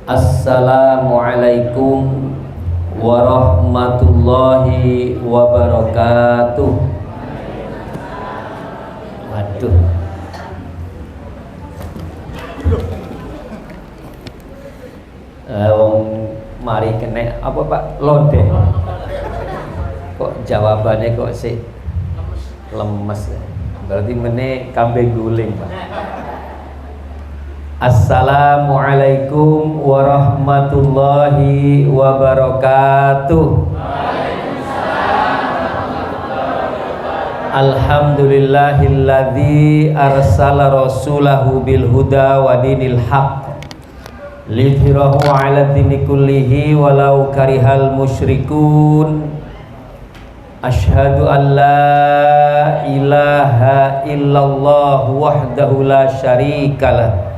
Assalamualaikum warahmatullahi wabarakatuh. Waduh. Mari kena apa Pak? Lodeh. Kok jawabannya kok sih lemes? Berarti mene kambing guling Pak. Assalamualaikum warahmatullahi wabarakatuh. Alhamdulillahilladzi arsala rasulahu bil huda wa dinil haq lidhirahu ala dini kullihi walau karihal musyrikun. Asyhadu an la ilaha illallah wahdahu la syarikalah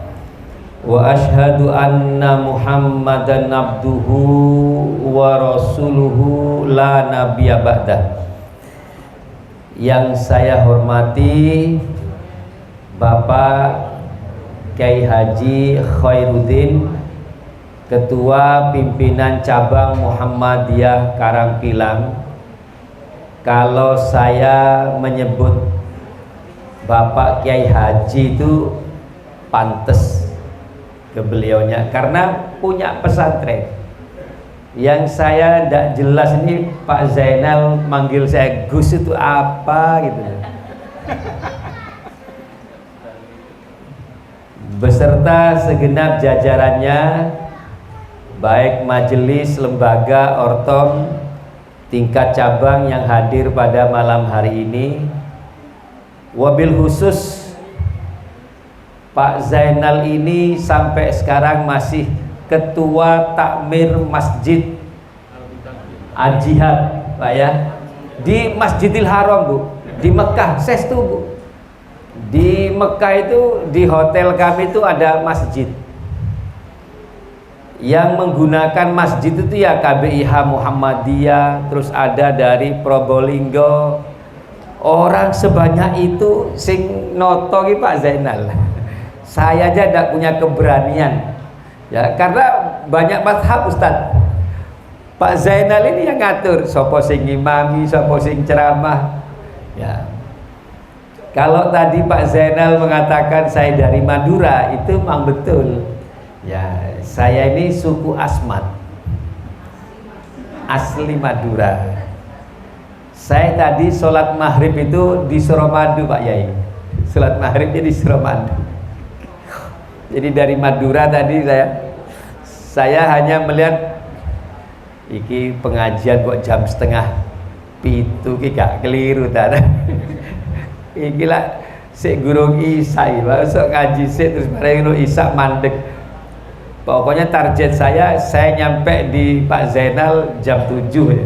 wa asyhadu anna Muhammadan abduhu wa rasuluhu la nabiyya ba'dah. Yang saya hormati Bapak Kyai Haji Khairuddin, Ketua Pimpinan Cabang Muhammadiyah Karangpilang. Kalau saya menyebut Bapak Kyai Haji itu pantes ke beliaunya karena punya pesantren. Yang saya tidak jelas ini Pak Zainal manggil saya Gus itu apa gitu, beserta segenap jajarannya, baik majelis, lembaga, ortom, tingkat cabang yang hadir pada malam hari ini. Wabil khusus Pak Zainal ini sampai sekarang masih Ketua Takmir Masjid Al-Jihad Pak ya, di Masjidil Haram Bu, di Mekah. Sestu Bu, di Mekah itu di hotel kami itu ada masjid. Yang menggunakan masjid itu ya KBIH Muhammadiyah, terus ada dari Probolinggo. Orang sebanyak itu sing noto ki Pak Zainal. Saya aja tidak punya keberanian ya, karena banyak mazhab Ustaz. Pak Zainal ini yang ngatur sopo sing imami, sopo sing ceramah ya. Kalau tadi Pak Zainal mengatakan saya dari Madura, itu memang betul ya. Saya ini suku Asmat, asli Madura. Saya tadi sholat maghrib itu di Suramadu Pak Yai. Sholat maghribnya di Suramadu. Jadi dari Madura tadi saya hanya melihat iki pengajian kok jam 6:30 ki gak keliru ta. Iki lah sik gurung isai, masuk ngaji sik terus bareng ngono isak mandek. Pokoknya target saya nyampe di Pak Zainal jam 7 ya.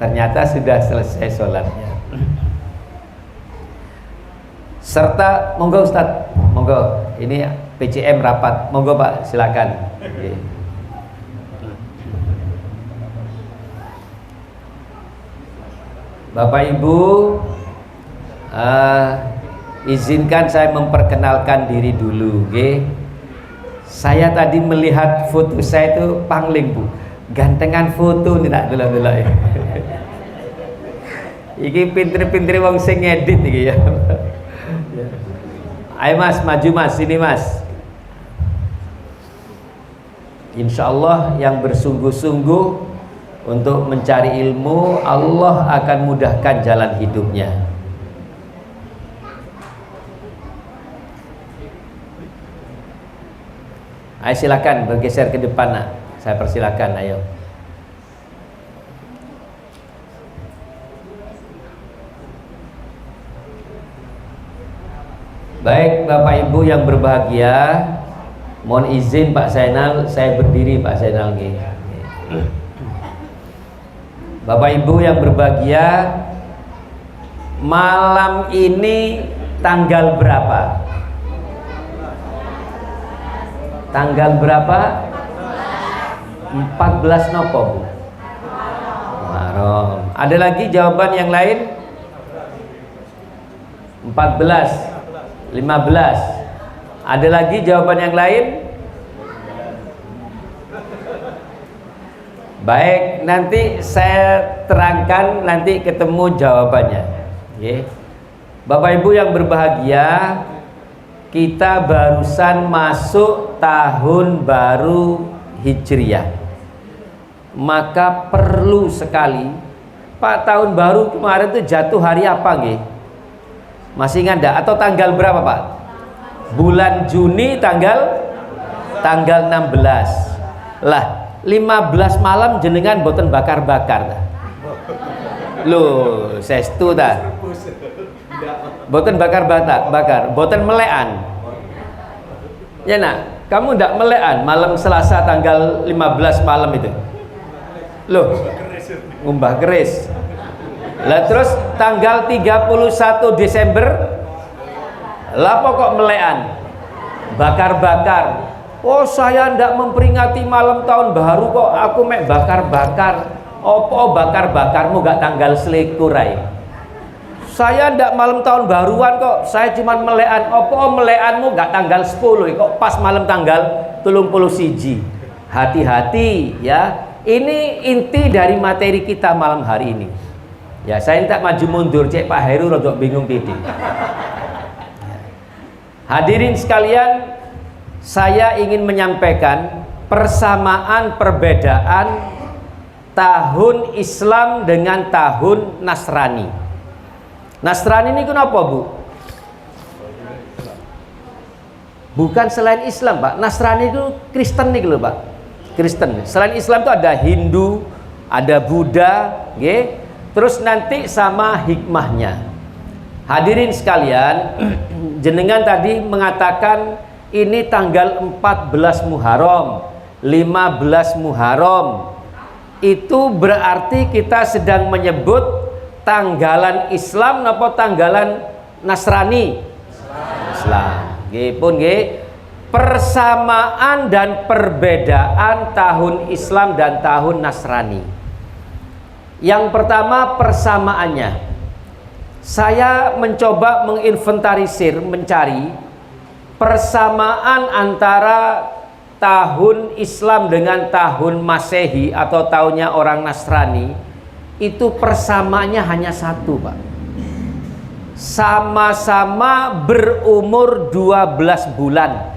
Ternyata sudah selesai sholatnya. Serta monggo Ustaz, monggo ini PCM rapat, monggo Pak silakan. Bapak Ibu, izinkan saya memperkenalkan diri dulu, okay? Saya tadi melihat foto saya itu pangling Bu, gantengan foto nih tak dulu ya. Iki pinter-pinter wong sing ngedit iki ya. Ayo Mas, maju Mas, sini Mas. Insya Allah yang bersungguh-sungguh untuk mencari ilmu, Allah akan mudahkan jalan hidupnya. Ayo silakan bergeser ke depan nak. Saya persilakan, ayo. Baik Bapak Ibu yang berbahagia, mohon izin Pak Zainal, saya berdiri Pak Zainal. Bapak Ibu yang berbahagia, malam ini tanggal berapa? Tanggal berapa? 14 nopo Bu? Muharram. Ada lagi jawaban yang lain? 14, 15, Ada lagi jawaban yang lain? Baik, nanti saya terangkan, nanti ketemu jawabannya. Oke. Bapak Ibu yang berbahagia, kita barusan masuk tahun baru Hijriah. Maka perlu sekali, Pak, tahun baru kemarin itu jatuh hari apa nggih? Masih ingat enggak? Atau tanggal berapa, Pak? Bulan Juni tanggal 16. Lah, 15 malam jenengan boten bakar-bakar. Loh, sestu ta? Boten bakar-bakar, boten melekan. Ya nak, kamu ndak melekan malam Selasa tanggal 15 malam itu. Loh, ngumbah keris. Lah terus tanggal 31 Desember lah kok melekan? Bakar-bakar. Oh, saya ndak memperingati malam tahun baru kok, aku mek bakar-bakar. Opo bakar-bakarmu gak tanggal selikur ae? Saya ndak malam tahun baruan kok, saya cuman melekan. Opo melekanmu gak tanggal 10 kok pas malam tanggal 31. Hati-hati ya. Ini inti dari materi kita malam hari ini. Ya, saya tak maju mundur, cek Pak Heru rodok bingung titik. Hadirin sekalian, saya ingin menyampaikan persamaan perbedaan tahun Islam dengan tahun Nasrani. Nasrani ini kenapa, Bu? Bukan selain Islam, Pak. Nasrani itu Kristen nih loh, Pak. Kristen. Selain Islam itu ada Hindu, ada Buddha, okay? Terus nanti sama hikmahnya. Hadirin sekalian, jenengan tadi mengatakan ini tanggal 14 Muharram, 15 Muharram. Itu berarti kita sedang menyebut tanggalan Islam apa tanggalan Nasrani? Islam. Nggih pun nggih. Persamaan dan perbedaan tahun Islam dan tahun Nasrani. Yang pertama persamaannya. Saya mencoba menginventarisir, mencari persamaan antara tahun Islam dengan tahun Masehi atau tahunnya orang Nasrani. Itu persamaannya hanya satu, Pak. Sama-sama berumur 12 bulan.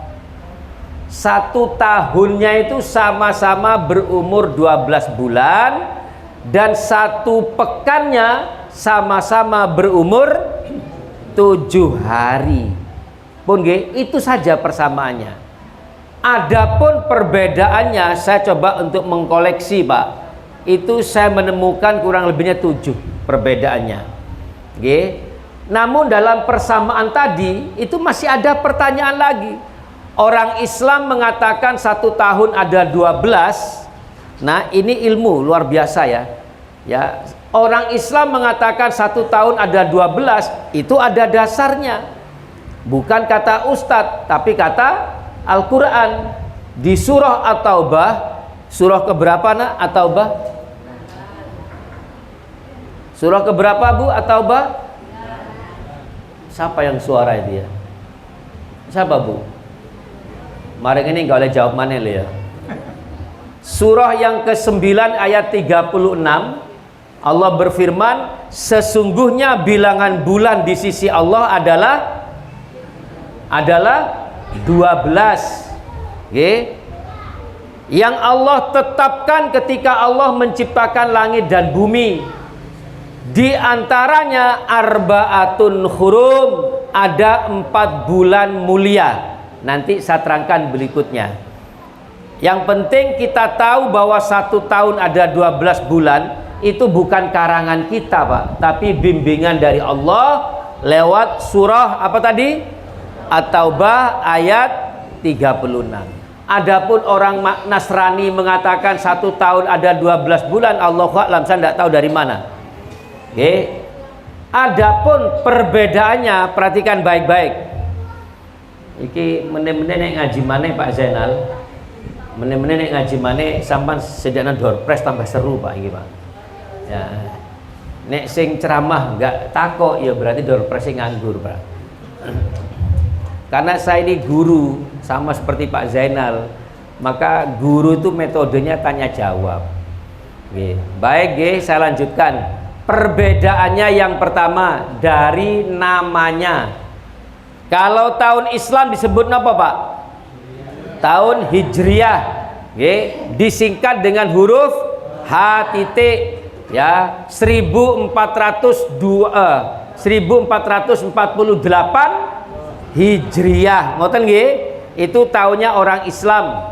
Satu tahunnya itu sama-sama berumur 12 bulan. Dan satu pekannya sama-sama berumur 7 hari. Pun itu saja persamaannya. Adapun perbedaannya saya coba untuk mengkoleksi, Pak. Itu saya menemukan kurang lebihnya 7 perbedaannya. Namun dalam persamaan tadi itu masih ada pertanyaan lagi. Orang Islam mengatakan satu tahun ada 12. Nah, ini ilmu luar biasa ya. Ya, orang Islam mengatakan satu tahun ada 12, itu ada dasarnya. Bukan kata Ustadz, tapi kata Al-Quran. Di surah At-Taubah, surah keberapa nak At-Taubah? Surah keberapa Bu At-Taubah? Siapa yang suara itu ya? Siapa Bu? Mari ini nggak boleh jawab mana ya. Surah yang ke-9 ayat 36, Allah berfirman, sesungguhnya bilangan bulan di sisi Allah adalah 12. Yang Allah tetapkan ketika Allah menciptakan langit dan bumi. Di antaranya arbaatun hurum, ada 4 bulan mulia. Nanti saya terangkan berikutnya. Yang penting kita tahu bahwa satu tahun ada 12 bulan. Itu bukan karangan kita, Pak, tapi bimbingan dari Allah lewat surah apa tadi? At-Taubah ayat 36. Adapun orang Nasrani mengatakan satu tahun ada 12 bulan, Allahu a'lam, saya tidak tahu dari mana. Adapun perbedaannya, perhatikan baik-baik. Iki meneh-meneh nek ngaji maneh Pak Zainal. Meneh-meneh nek ngaji maneh sampean sediakna doorpress tambah seru Pak iki, Pak. Ya. Nek sing ceramah enggak takok ya berarti doorpress nganggur, Pak. Karena saya ini guru, sama seperti Pak Zainal, maka guru itu metodenya tanya jawab. Oke. Baik, saya lanjutkan. Perbedaannya yang pertama dari namanya. Kalau tahun Islam disebut apa Pak? Tahun Hijriah. Oke. Disingkat dengan huruf H titik, ya, 1448 Hijriah, ngoten nggih? Itu tahunnya orang Islam.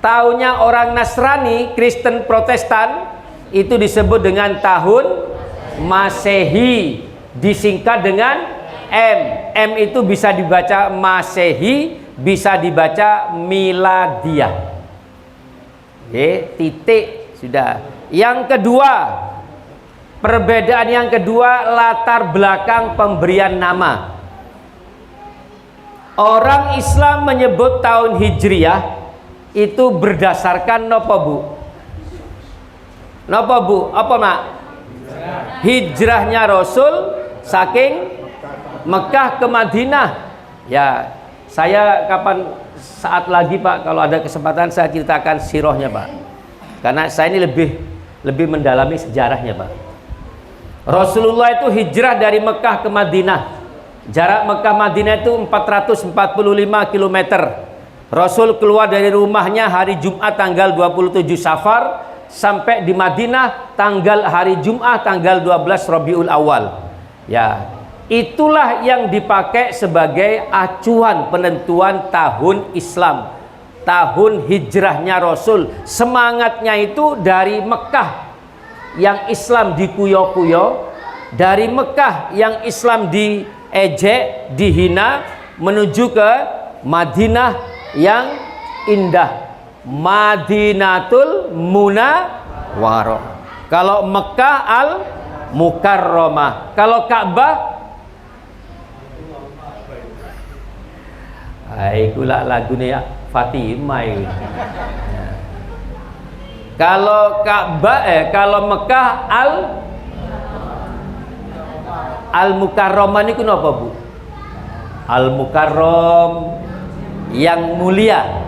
Tahunnya orang Nasrani, Kristen, Protestan itu disebut dengan tahun Masehi, disingkat dengan M. M itu bisa dibaca Masehi, bisa dibaca Miladiah. Oke, titik sudah. Yang kedua, perbedaan yang kedua, latar belakang pemberian nama. Orang Islam menyebut tahun Hijriah itu berdasarkan nopo Bu? Nopo Bu? Apa Mak? Hijrahnya Rasul saking Mekah ke Madinah. Ya, saya saat lagi Pak, kalau ada kesempatan saya ceritakan sirahnya Pak. Karena saya ini lebih mendalami sejarahnya Pak. Rasulullah itu hijrah dari Mekah ke Madinah. Jarak Mekah Madinah itu 445 km. Rasul keluar dari rumahnya hari Jumat tanggal 27 Safar, sampai di Madinah hari Jumat tanggal 12 Rabiul Awal. Ya, itulah yang dipakai sebagai acuan penentuan tahun Islam, tahun hijrahnya Rasul. Semangatnya itu dari Mekah yang Islam dikuyo-kuyo, dari Mekah yang Islam diejek, dihina, menuju ke Madinah yang indah, Madinatul Munawwarah. Kalau Mekah Al Mukarramah, kalau Ka'bah ikulah lagunya Fatimah itu. Kalau Ka'bah kalau Mekah Al Mukarramah ini kenapa Bu? Al Mukarram yang mulia.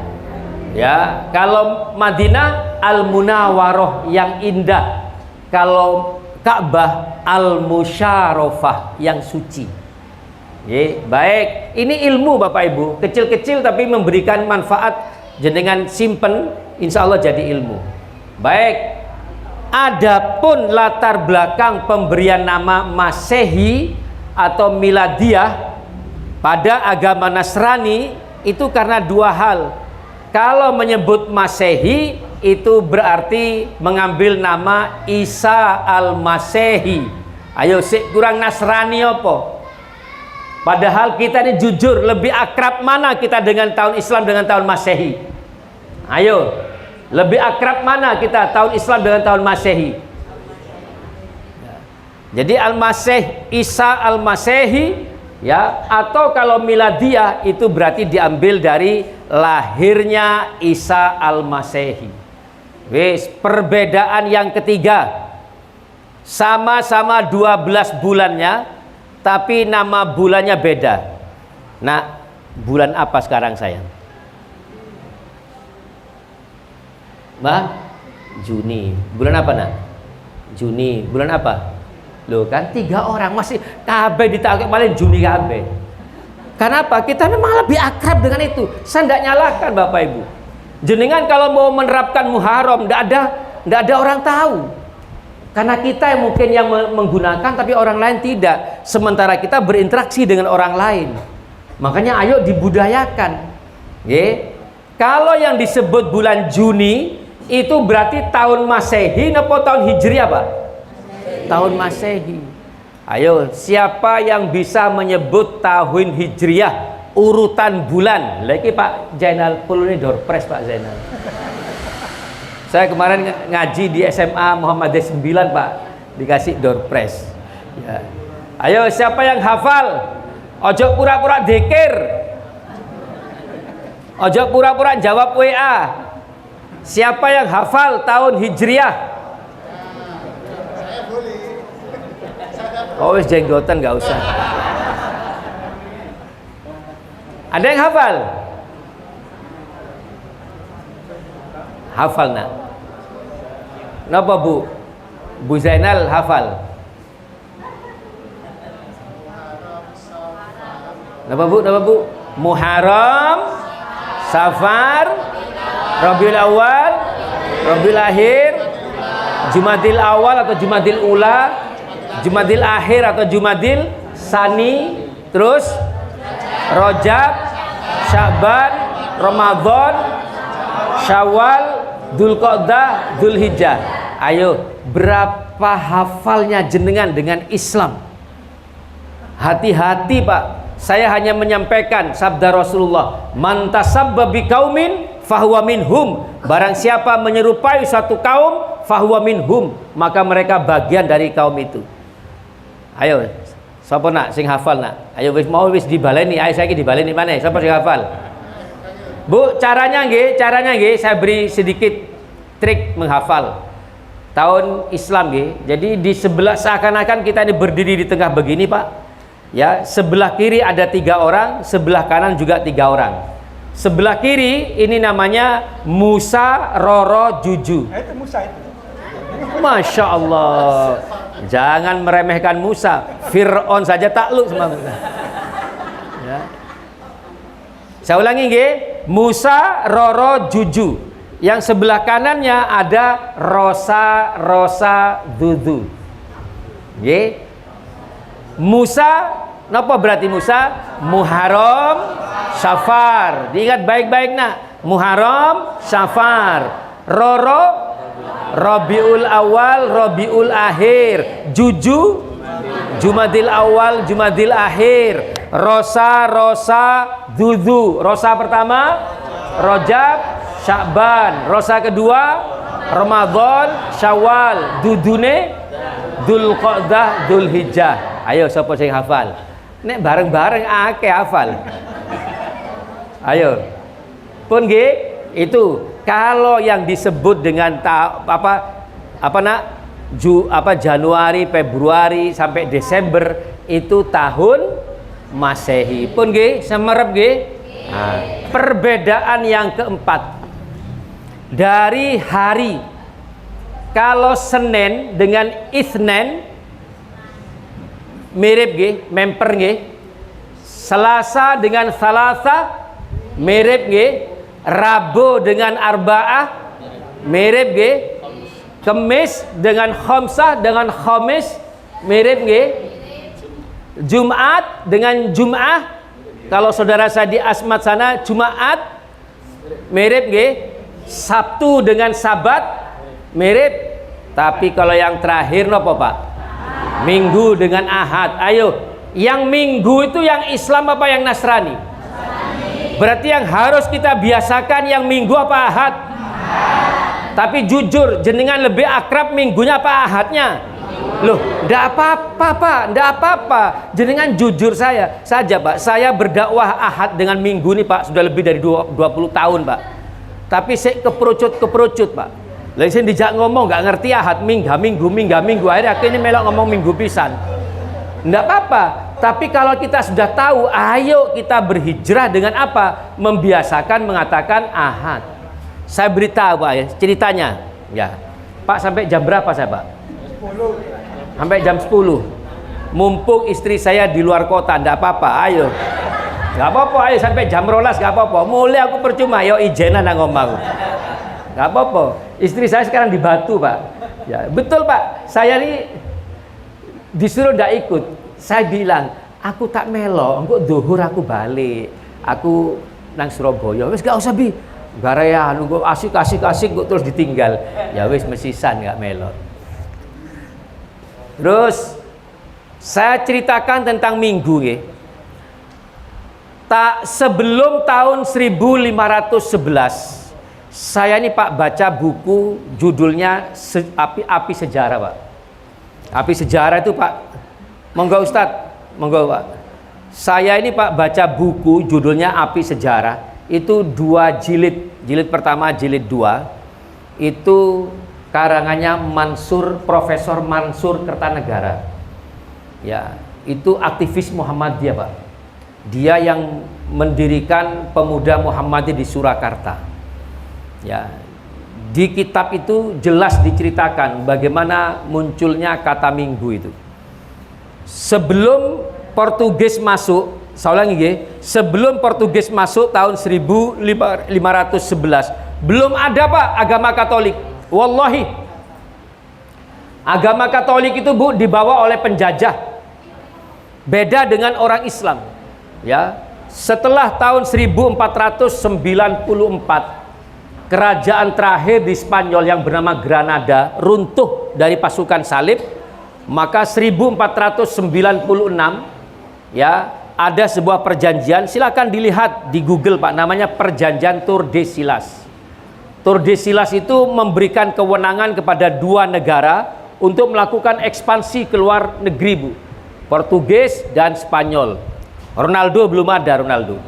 Ya, kalau Madinah Al Munawwarah yang indah. Kalau Ka'bah Al Musyarrafah yang suci. Baik, ini ilmu Bapak Ibu, kecil-kecil tapi memberikan manfaat, jenengan simpen, insya Allah jadi ilmu. Baik, adapun latar belakang pemberian nama Masehi atau Miladiah pada agama Nasrani itu karena dua hal. Kalau menyebut Masehi itu berarti mengambil nama Isa al-Masehi. Ayo sik kurang Nasrani apa? Padahal kita ini jujur, lebih akrab mana kita dengan tahun Islam dengan tahun Masehi? Ayo, lebih akrab mana kita tahun Islam dengan tahun Masehi? Jadi Al-Masih, Isa Al-Masehi, ya, atau kalau Miladiah itu berarti diambil dari lahirnya Isa Al-Masehi. Wis, perbedaan yang ketiga, sama-sama 12 bulannya, tapi nama bulannya beda. Nah, bulan apa sekarang sayang? Mbak? Juni. Bulan apa nak? Juni. Bulan apa? Loh kan 3 orang masih kabeh ditagih paling Juni kabeh. Kenapa? Kita memang lebih akrab dengan itu. Saya tidak nyalakan Bapak Ibu. Jenengan kalau mau menerapkan Muharram, tidak ada orang tahu. Karena kita yang mungkin yang menggunakan, tapi orang lain tidak. Sementara kita berinteraksi dengan orang lain. Makanya ayo dibudayakan. Kalau yang disebut bulan Juni itu berarti tahun Masehi atau tahun Hijriah Pak? Tahun Masehi. Ayo, siapa yang bisa menyebut tahun Hijriah urutan bulan? Lagi Pak Zainal Puluni Dorpres Pak Zainal. Saya kemarin ngaji di SMA Muhammadiyah 9 Pak, dikasih Dorpres. Ya. Ayo siapa yang hafal? Ojo pura-pura dzikir. Ojo pura-pura jawab WA. Siapa yang hafal tahun Hijriah? Oh wis jenggotan nggak usah. Ada yang hafal? Hafal nak? Napa Bu? Bu Zainal hafal? Napa Bu? Napa Bu? Muharram, Safar, Rabiul Awal, Rabiul Akhir, Jumadil Awal atau Jumadil Ula, Jumadil Akhir atau Jumadil Sani, terus Rajab, Sya'ban, Ramadan, Syawal, Dzulqa'dah, Dzulhijjah. Ayo, berapa hafalnya jenengan dengan Islam? Hati-hati Pak, saya hanya menyampaikan sabda Rasulullah, man tasabba biqaumin fahuwa minhum. Barang siapa menyerupai suatu kaum, fahuwa minhum, maka mereka bagian dari kaum itu. Ayo, siapa nak sing hafal nak? Ayo wis mau wis dibaleni, ayo saiki dibaleni mana? Siapa sing hafal? Bu, caranya nggih, saya beri sedikit trik menghafal tahun Islam nggih. Jadi di sebelah, seakan-akan kita ini berdiri di tengah begini Pak. Ya, sebelah kiri ada 3 orang, sebelah kanan juga 3 orang. Sebelah kiri ini namanya Musa, Roro, Juju. Itu Musa itu. Masya Allah, jangan meremehkan Musa. Fir'aun saja takluk sama Musa. Ya. Saya ulangi nggih, Musa, Roro, Juju. Yang sebelah kanannya ada Rosa, Rosa, Dudu. Nggih. Musa, napa berarti Musa? Muharram, Safar. Diingat baik-baik nak. Muharram, Safar. Roro, Rabiul Awal, Rabiul Akhir. Juju, Jumadil Awal, Jumadil Akhir. Rosa, Rosa, Dudu. Rosa pertama Rajab, Sya'ban. Rosa kedua Ramadan, Syawal. Dudune Dzulqa'dah, Dzulhijjah. Ayo siapa sing hafal? Nek bareng-bareng akeh hafal. Ayo. Pun nggih, itu kalau yang disebut dengan Januari, Februari sampai Desember itu tahun Masehi. Pun nggih, semerep nggih. Nah, perbedaan yang keempat dari hari, kalau Senin dengan Itsnin mirip nggih, memper nggih. Selasa dengan Salasa mirip nggih. Rabu dengan Arba'ah mirip nggih. Kamis dengan Khamsah dengan Khamis mirip nggih. Jumat dengan Jum'ah, kalau saudara saya di Asmat sana Jumaat mirip nggih. Sabtu dengan Sabat mirip. Tapi kalau yang terakhir napa Pak? Minggu dengan Ahad. Ayo, yang Minggu itu yang Islam apa yang Nasrani? Berarti yang harus kita biasakan yang Minggu apa Ahad? Tapi jujur, jenengan lebih akrab Minggunya apa Ahadnya? Loh, ndak apa-apa Pak, ndak apa-apa. Jenengan jujur saja Pak. Saya berdakwah Ahad dengan Minggu nih Pak sudah lebih dari 20 tahun Pak. Tapi saya keperucut Pak. Lalu saya dijak ngomong nggak ngerti Ahad, minggu, akhirnya melok ngomong Minggu pisan. Nggak apa-apa. Tapi kalau kita sudah tahu, ayo kita berhijrah dengan apa? Membiasakan mengatakan Ahad. Saya beritahu Pak ya, ceritanya. Ya, Pak sampai jam berapa saya Pak? 10. Sampai jam 10. Mumpung istri saya di luar kota, nggak apa-apa. Ayo. Nggak apa-apa, ayo sampai jam 12 nggak apa-apa. Mulai aku percuma, yo ijenan nang omah. Nggak apa-apa. Istri saya sekarang di Batu Pak. Ya betul Pak. Saya ini disuruh ndak ikut. Saya bilang, aku tak melo. Engko zuhur aku balik. Aku nang Surabaya. Wis gak usah bi. Gara ya nunggu asik kok terus ditinggal. Ya wis mesisan nggak melo. Terus saya ceritakan tentang Minggu nggih. Tak sebelum tahun 1511 saya ini Pak baca buku judulnya Api Sejarah Pak. Api Sejarah itu Pak, monggo Ustadz, monggo Pak. Saya ini Pak baca buku judulnya Api Sejarah, itu 2 jilid. Jilid pertama, jilid 2 itu karangannya Profesor Mansur Kertanegara. Ya, itu aktivis Muhammadiyah Pak. Dia yang mendirikan Pemuda Muhammadiyah di Surakarta. Ya, di kitab itu jelas diceritakan bagaimana munculnya kata minggu itu. Sebelum Portugis masuk, saya ulangi, sebelum Portugis masuk tahun 1511, belum ada Pak agama Katolik. Wallahi, agama Katolik itu Bu dibawa oleh penjajah. Beda dengan orang Islam. Ya, setelah tahun 1494, kerajaan terakhir di Spanyol yang bernama Granada runtuh dari pasukan salib. Maka 1496 ya, ada sebuah perjanjian, silakan dilihat di Google Pak, namanya Perjanjian Tordesillas. Tordesillas itu memberikan kewenangan kepada dua negara untuk melakukan ekspansi ke luar negeri Bu, Portugis dan Spanyol. Ronaldo belum ada, Ronaldo.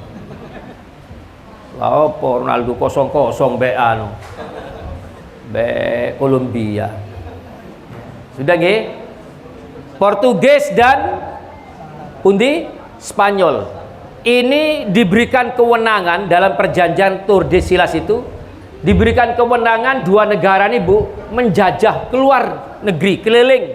Apa Ronaldo 0-0 BA no. Kolombia. Sudah nggih? Portugis dan pundi Spanyol ini diberikan kewenangan dalam perjanjian Tordesillas itu, diberikan kewenangan dua negara ini Bu menjajah keluar negeri, keliling.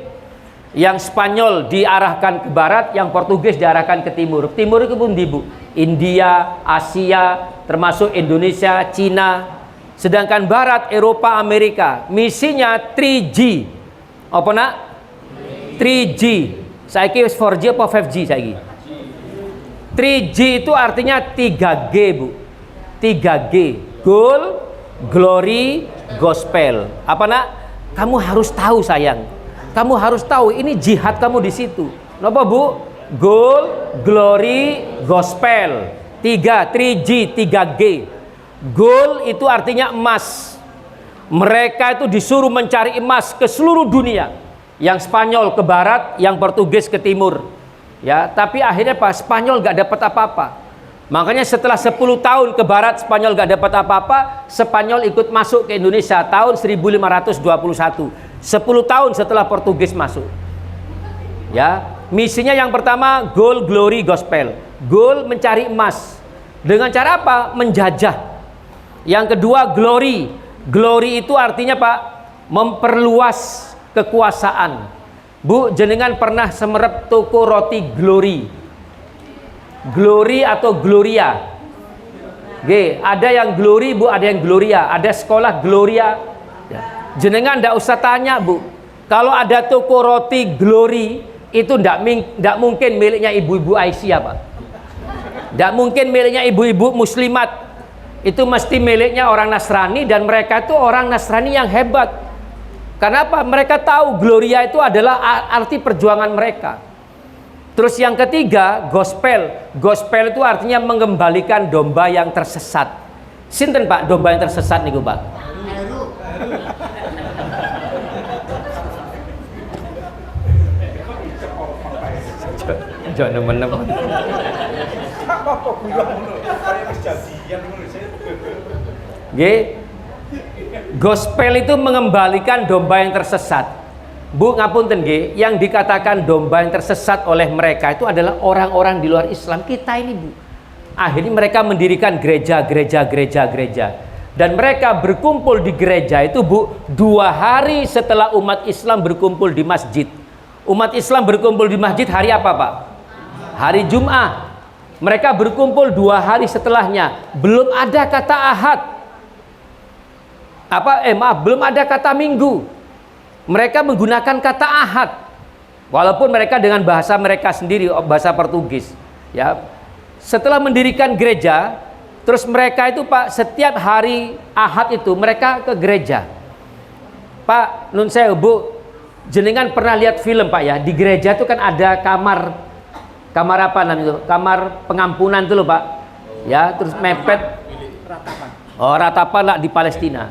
Yang Spanyol diarahkan ke barat, yang Portugis diarahkan ke timur. Timur itu pundi Bu? India, Asia, termasuk Indonesia, Cina. Sedangkan barat Eropa, Amerika. Misinya 3G. Apa nak? 3G. Saiki wis 4G apa 5G saiki? 3G itu artinya 3G Bu. 3G. Goal, glory, gospel. Apa nak? Kamu harus tahu sayang. Kamu harus tahu ini jihad kamu di situ. Napa Bu? Goal, glory, gospel. 3G, 3G. Goal itu artinya emas. Mereka itu disuruh mencari emas ke seluruh dunia. Yang Spanyol ke barat, yang Portugis ke timur. Ya, tapi akhirnya Pak, Spanyol gak dapat apa-apa. Makanya setelah 10 tahun ke barat Spanyol gak dapat apa-apa, Spanyol ikut masuk ke Indonesia tahun 1521. 10 tahun setelah Portugis masuk. Ya, misinya yang pertama goal, glory, gospel. Goal mencari emas. Dengan cara apa? Menjajah. Yang kedua glory. Glory itu artinya Pak, memperluas kekuasaan. Bu, jenengan pernah semerep toko roti Glory? Glory atau Gloria? Ada yang Glory Bu, ada yang Gloria. Ada sekolah Gloria. Jenengan ndak usah tanya Bu, kalau ada toko roti Glory itu ndak mungkin miliknya ibu-ibu Aisyah Pak. Ndak mungkin miliknya ibu-ibu muslimat. Itu mesti miliknya orang Nasrani, dan mereka itu orang Nasrani yang hebat. Kenapa? Mereka tahu Gloria itu adalah arti perjuangan mereka. Terus yang ketiga, gospel. Gospel itu artinya mengembalikan domba yang tersesat. Sinten Pak domba yang tersesat niku Pak? Jangan nemen-nemen. Gospel itu mengembalikan domba yang tersesat. Bu, ngapunten nggih, yang dikatakan domba yang tersesat oleh mereka itu adalah orang-orang di luar Islam kita ini Bu. Akhirnya mereka mendirikan gereja. Dan mereka berkumpul di gereja itu Bu 2 hari setelah umat Islam berkumpul di masjid. Umat Islam berkumpul di masjid hari apa Pak? Hari Jumat. Mereka berkumpul 2 hari setelahnya. Belum ada kata Ahad. Belum ada kata Minggu. Mereka menggunakan kata Ahad. Walaupun mereka dengan bahasa mereka sendiri, bahasa Portugis. Ya. Setelah mendirikan gereja, terus mereka itu Pak, setiap hari Ahad itu mereka ke gereja. Pak, nun sewu Bu, jenengan pernah lihat film Pak ya? Di gereja itu kan ada kamar apa namanya itu? Kamar pengampunan itu loh Pak. Ya, terus mepet. Oh, ratapan lah di Palestina.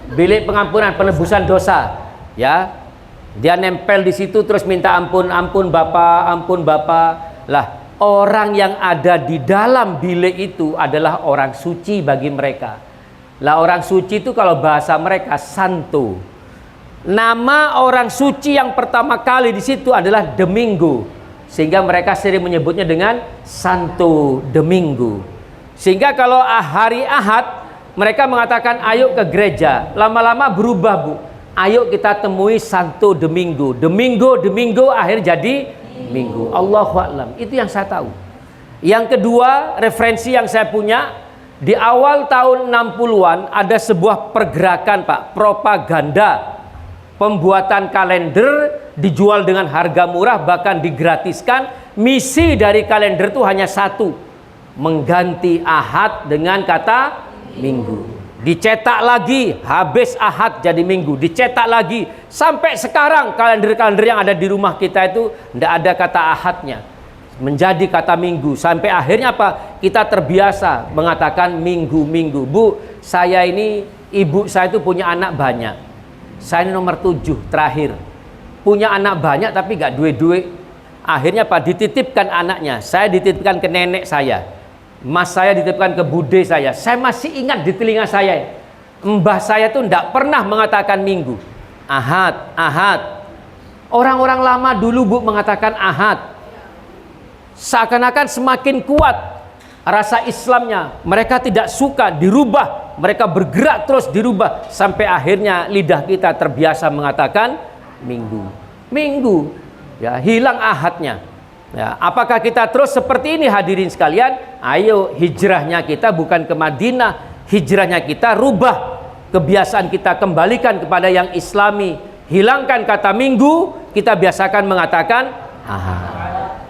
Bilik pengampunan, penebusan dosa. Ya. Dia nempel di situ terus minta ampun Bapak. Lah, orang yang ada di dalam bilik itu adalah orang suci bagi mereka. Lah, orang suci itu kalau bahasa mereka santo. Nama orang suci yang pertama kali di situ adalah Domingo. sehingga mereka sering menyebutnya dengan Santo Domingo. Sehingga kalau hari Ahad mereka mengatakan ayo ke gereja, lama-lama berubah Bu, ayo kita temui Santo Domingo. Domingo akhir jadi Minggu. Allahu a'lam. Itu yang saya tahu. Yang kedua, referensi yang saya punya, di awal tahun 60-an ada sebuah pergerakan Pak, propaganda pembuatan kalender dijual dengan harga murah, bahkan digratiskan. Misi dari kalender itu hanya satu, mengganti Ahad dengan kata Minggu. Dicetak lagi, habis Ahad jadi Minggu, dicetak lagi. Sampai sekarang kalender-kalender yang ada di rumah kita itu tidak ada kata Ahadnya, menjadi kata Minggu. Sampai akhirnya apa? Kita terbiasa mengatakan Minggu. Bu, saya ini, ibu saya itu punya anak banyak. Saya ini nomor 7 terakhir. Punya anak banyak tapi gak duit-duit. Akhirnya apa? Dititipkan anaknya. Saya dititipkan ke nenek saya. Mas saya dititipkan ke bude saya. Saya masih ingat di telinga saya, mbah saya tuh tidak pernah mengatakan Minggu. Ahad. Orang-orang lama dulu Bu mengatakan Ahad. Seakan-akan semakin kuat rasa Islamnya. Mereka tidak suka dirubah. Mereka bergerak terus dirubah. Sampai akhirnya lidah kita terbiasa mengatakan Minggu. Ya, hilang Ahadnya. Ya, apakah kita terus seperti ini hadirin sekalian? Ayo, hijrahnya kita bukan ke Madinah, hijrahnya kita rubah kebiasaan kita, kembalikan kepada yang Islami. Hilangkan kata Minggu, kita biasakan mengatakan Ahad.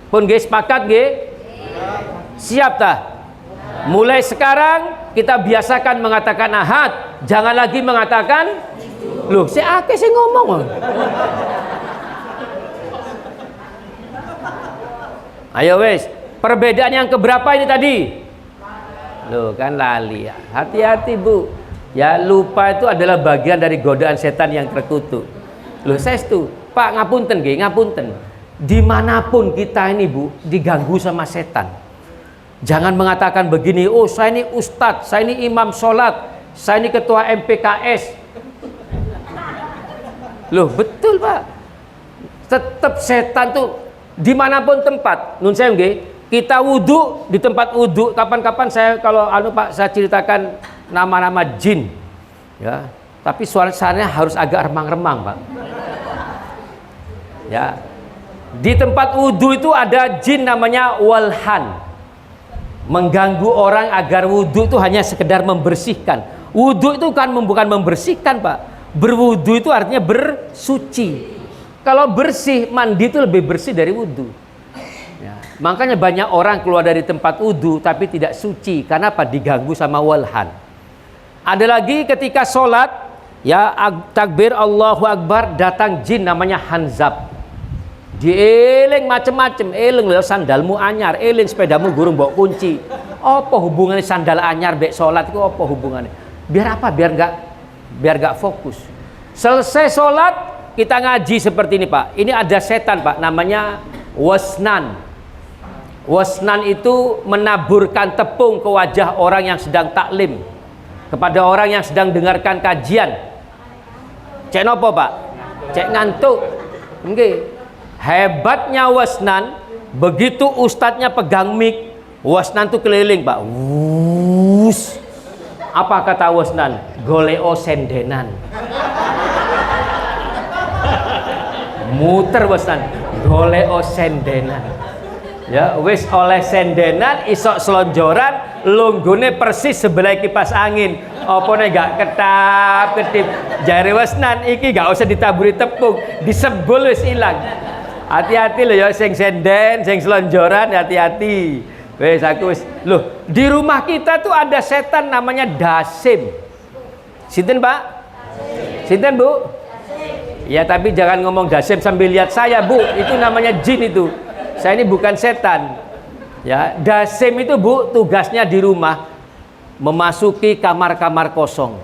Pun guys, sepakat guys? Siap tak? Mulai sekarang kita biasakan mengatakan Ahad, jangan lagi mengatakan loh, saya ngomong. Ayo wes, perbedaan yang keberapa ini tadi? Loh kan lali ya. Hati-hati Bu. Ya, lupa itu adalah bagian dari godaan setan yang terkutuk. Loh saya itu, Pak ngapunten nggih, ngapunten. Dimanapun kita ini Bu, diganggu sama setan. Jangan mengatakan begini, oh saya ini ustadz, saya ini imam sholat, saya ini ketua MPKS. Loh betul Pak. Tetap setan tuh dimanapun tempat. Nun saya nggih, kita wudhu di tempat wudhu. Kapan-kapan saya kalau Pak saya ceritakan nama-nama jin, ya. Tapi suaranya harus agak remang-remang Pak. Ya, di tempat wudhu itu ada jin namanya walhan, mengganggu orang agar wudhu itu hanya sekedar membersihkan. Wudhu itu kan bukan membersihkan Pak. Berwudhu itu artinya bersuci. Kalau bersih, mandi itu lebih bersih dari wudhu. Ya, makanya banyak orang keluar dari tempat wudhu tapi tidak suci. Karena apa? Diganggu sama walhan. Ada lagi ketika sholat, ya takbir Allahu Akbar, datang jin namanya Hanzab. Dieling macem-macem, eling lho sandalmu anyar, eling sepedamu gurung bawa kunci. Apa hubungannya sandal anyar bek sholat itu apa hubungannya? Biar apa? Biar nggak fokus. Selesai sholat, kita ngaji seperti ini Pak. Ini ada setan Pak, namanya wasnan. Wasnan itu menaburkan tepung ke wajah orang yang sedang taklim, kepada orang yang sedang dengarkan kajian. Cek nopo Pak? Cek ngantuk. Nggih. Hebatnya wasnan, begitu ustadznya pegang mic, wasnan tuh keliling Pak. Wuss. Apa kata wasnan? Goleo sendenan. Muter wasnan, goleo sendenan. Ya, wis oleh sendenan, isok selonjoran, lunggune persis sebelah kipas angin. Apa nih gak ketip. Jari wasnan iki gak usah ditaburi tepung, disebul wis ilang. Hati-hati loh ya, sing senden, sing selonjoran, hati-hati. Wes aku wis, loh di rumah kita tuh ada setan namanya Dasim. Sinten Pak? Sinten Bu? Ya tapi jangan ngomong Dasim sambil lihat saya Bu, itu namanya jin itu. Saya ini bukan setan. Ya, Dasim itu Bu tugasnya di rumah memasuki kamar-kamar kosong.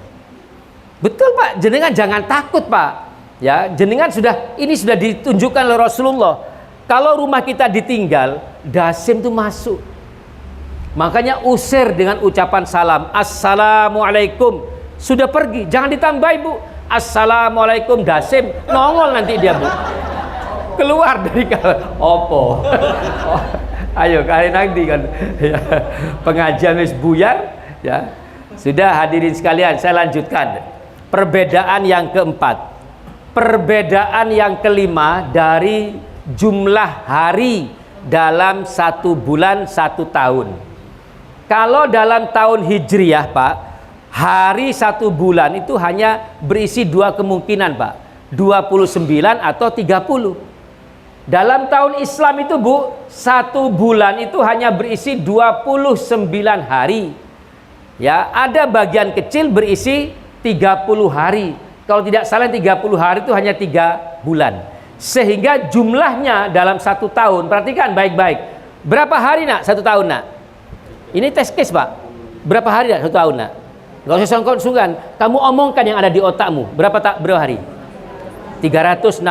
Betul Pak, jenengan jangan takut Pak. Ya, jenengan ini sudah ditunjukkan oleh Rasulullah. Kalau rumah kita ditinggal, Dasim itu masuk. Makanya usir dengan ucapan salam. Assalamualaikum. Sudah pergi, jangan ditambah Bu. Assalamualaikum Dasim, nongol nanti dia Bu. keluar dari opo. Oh, ayo kali nanti kan ya, pengajian wis buyar ya. Sudah hadirin sekalian, saya lanjutkan. Perbedaan yang keempat. Perbedaan yang kelima dari jumlah hari dalam 1 bulan 1 tahun. Kalau dalam tahun Hijriyah, Pak, hari 1 bulan itu hanya berisi 2 kemungkinan, Pak. 29 atau 30. Dalam tahun Islam itu, Bu, 1 bulan itu hanya berisi 29 hari. Ya, ada bagian kecil berisi 30 hari. Kalau tidak salah 30 hari itu hanya 3 bulan. Sehingga jumlahnya dalam 1 tahun, perhatikan baik-baik. Berapa hari nak 1 tahun nak? Ini test case, Pak. Berapa hari nak 1 tahun nak? Gak usah sungkan-sungkan. Kamu omongkan yang ada di otakmu. Berapa hari? 365.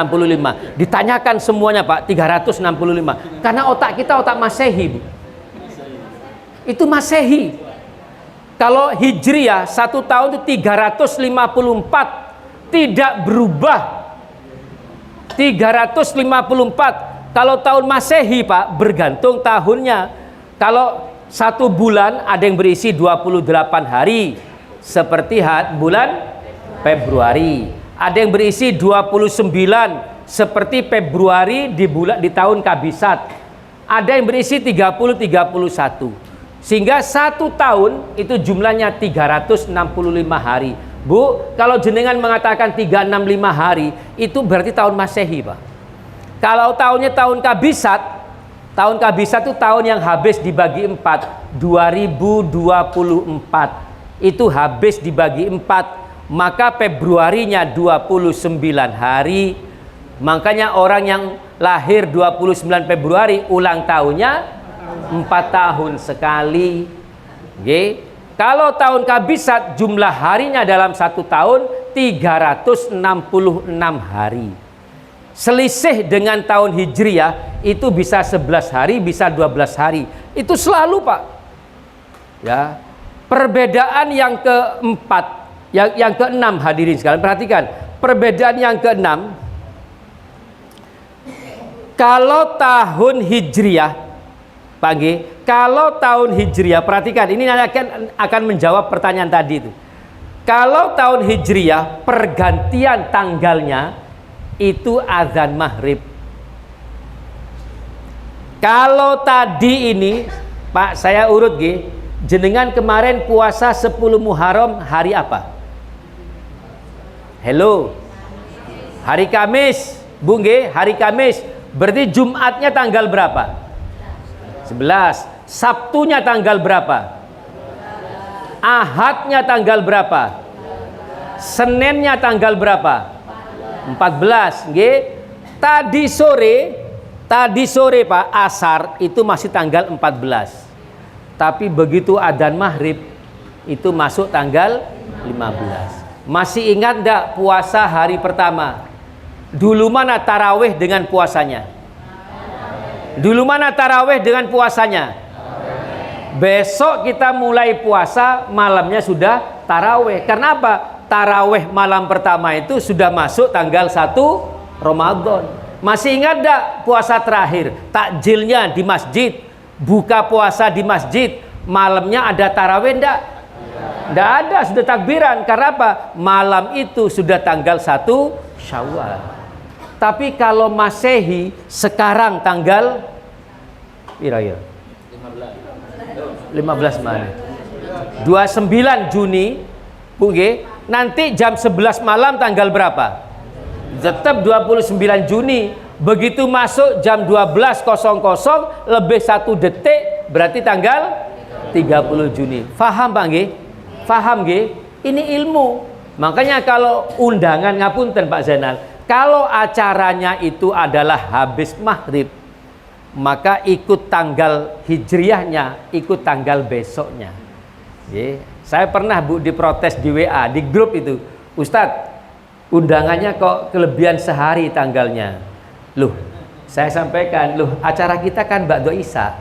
Ditanyakan semuanya, Pak, 365. Karena otak kita otak Masehi, Bu. Itu Masehi. Kalau Hijriyah 1 tahun itu 354, tidak berubah. 354. Kalau tahun Masehi, Pak, bergantung tahunnya. Kalau 1 bulan ada yang berisi 28 hari, seperti bulan Februari. Ada yang berisi 29 seperti Februari di tahun Kabisat. Ada yang berisi 30-31. Sehingga 1 tahun itu jumlahnya 365 hari. Bu, kalau jenengan mengatakan 365 hari, itu berarti tahun Masehi, Pak. Kalau tahunnya tahun Kabisat itu tahun yang habis dibagi 4, 2024. Itu habis dibagi 4. Maka Februarinya 29 hari. Makanya orang yang lahir 29 Februari ulang tahunnya 4 tahun sekali. Oke. Kalau tahun Kabisat jumlah harinya dalam 1 tahun 366 hari. Selisih dengan tahun Hijriyah itu bisa 11 hari, bisa 12 hari. Itu selalu, Pak. Ya. Perbedaan yang keempat, yang keenam, hadirin sekalian, perhatikan. Perbedaan yang keenam, kalau tahun Hijriyah, Pak G, kalau tahun Hijriyah, perhatikan, ini akan menjawab pertanyaan tadi itu. Kalau tahun Hijriyah, pergantian tanggalnya itu azan maghrib. Kalau tadi ini, Pak, saya urut G, jenengan kemarin puasa 10 Muharram hari apa? Hello, hari Kamis, Bu G, hari Kamis. Berarti Jumatnya tanggal berapa? 11. Sabtunya tanggal berapa? Ahadnya tanggal berapa? Seninnya tanggal berapa? 14. G. Tadi sore Pak, asar itu masih tanggal 14. Tapi begitu adzan maghrib itu masuk tanggal 15. Masih ingat enggak puasa hari pertama? Dulu mana tarawih dengan puasanya? Dulu mana tarawih dengan puasanya? Besok kita mulai puasa, malamnya sudah tarawih. Karena apa? Tarawih malam pertama itu sudah masuk tanggal 1 Ramadan. Masih ingat enggak puasa terakhir? Takjilnya di masjid, buka puasa di masjid, malamnya ada tarawih enggak? Tidak ada, sudah takbiran. Karena apa? Malam itu sudah tanggal 1 Syawal. Tapi kalau Masehi sekarang tanggal 15 mana? 29 Juni, Bu G. Nanti jam 11 malam tanggal berapa? Tetap 29 Juni. Begitu masuk jam 12.00 lebih 1 detik berarti tanggal 30 Juni. Faham, Pak G? Faham G? Ini ilmu. Makanya kalau undangan, ngapunten Pak Zainal, kalau acaranya itu adalah habis maghrib, maka ikut tanggal hijriyahnya, ikut tanggal besoknya. Saya pernah, Bu, diprotes di WA, di grup itu, Ustadz, undangannya kok kelebihan sehari tanggalnya. Loh, saya sampaikan, loh, acara kita kan Ba'da Isya.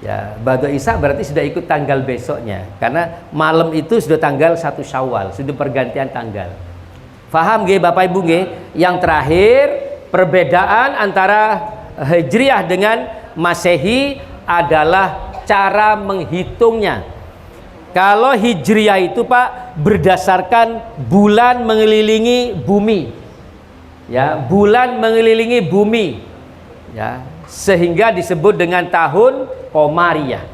Ya, Ba'da Isya berarti sudah ikut tanggal besoknya, karena malam itu sudah tanggal 1 Syawal, sudah pergantian tanggal. Faham G, Bapak Ibu G? Yang terakhir, Perbedaan antara Hijriah dengan Masehi adalah cara menghitungnya. Kalau Hijriah itu Pak berdasarkan bulan mengelilingi bumi, ya, bulan mengelilingi bumi, ya, sehingga disebut dengan tahun Komariah.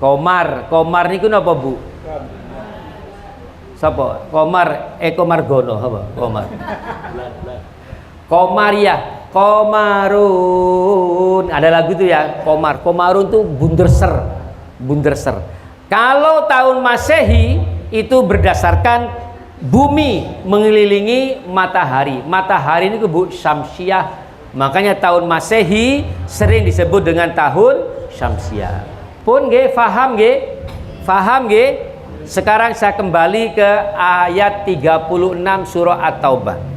Komar niku napa Bu? Sapa? Komar Gono apa? Komariah, Komarun. Ada lagu tuh ya, Komarun tuh bunderser. Kalau tahun Masehi itu berdasarkan bumi mengelilingi matahari. Matahari ini Bu Syamsiah. Makanya tahun Masehi sering disebut dengan tahun Syamsiah. Pun nggih faham nggih? Faham nggih? Sekarang saya kembali ke ayat 36 surah At-Taubah.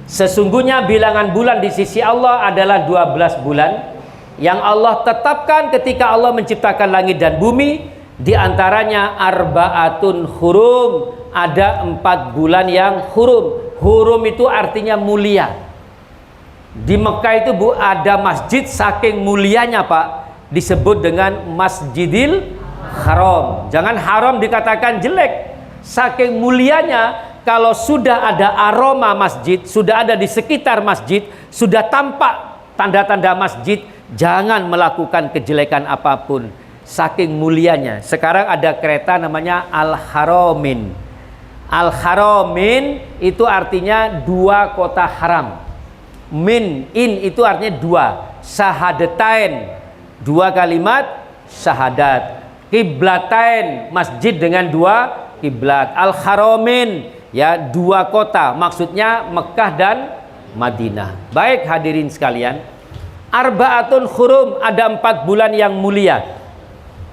Sesungguhnya bilangan bulan di sisi Allah adalah 12 bulan yang Allah tetapkan ketika Allah menciptakan langit dan bumi. Di antaranya arba'atun hurum, ada 4 bulan yang hurum. Hurum itu artinya mulia. Di Mekah itu Bu ada masjid saking mulianya Pak disebut dengan Masjidil Haram. Jangan haram dikatakan jelek. Saking mulianya, kalau sudah ada aroma masjid, sudah ada di sekitar masjid, sudah tampak tanda-tanda masjid, jangan melakukan kejelekan apapun. Saking mulianya. Sekarang ada kereta namanya Al-Haramin. Al-Haramin itu artinya 2 kota haram. In itu artinya 2. Syahadatain, 2 kalimat syahadat. Qiblatain, masjid dengan 2 kiblat. Al-Haramin, ya 2 kota, maksudnya Mekah dan Madinah. Baik hadirin sekalian, arba'atun hurum, ada 4 bulan yang mulia.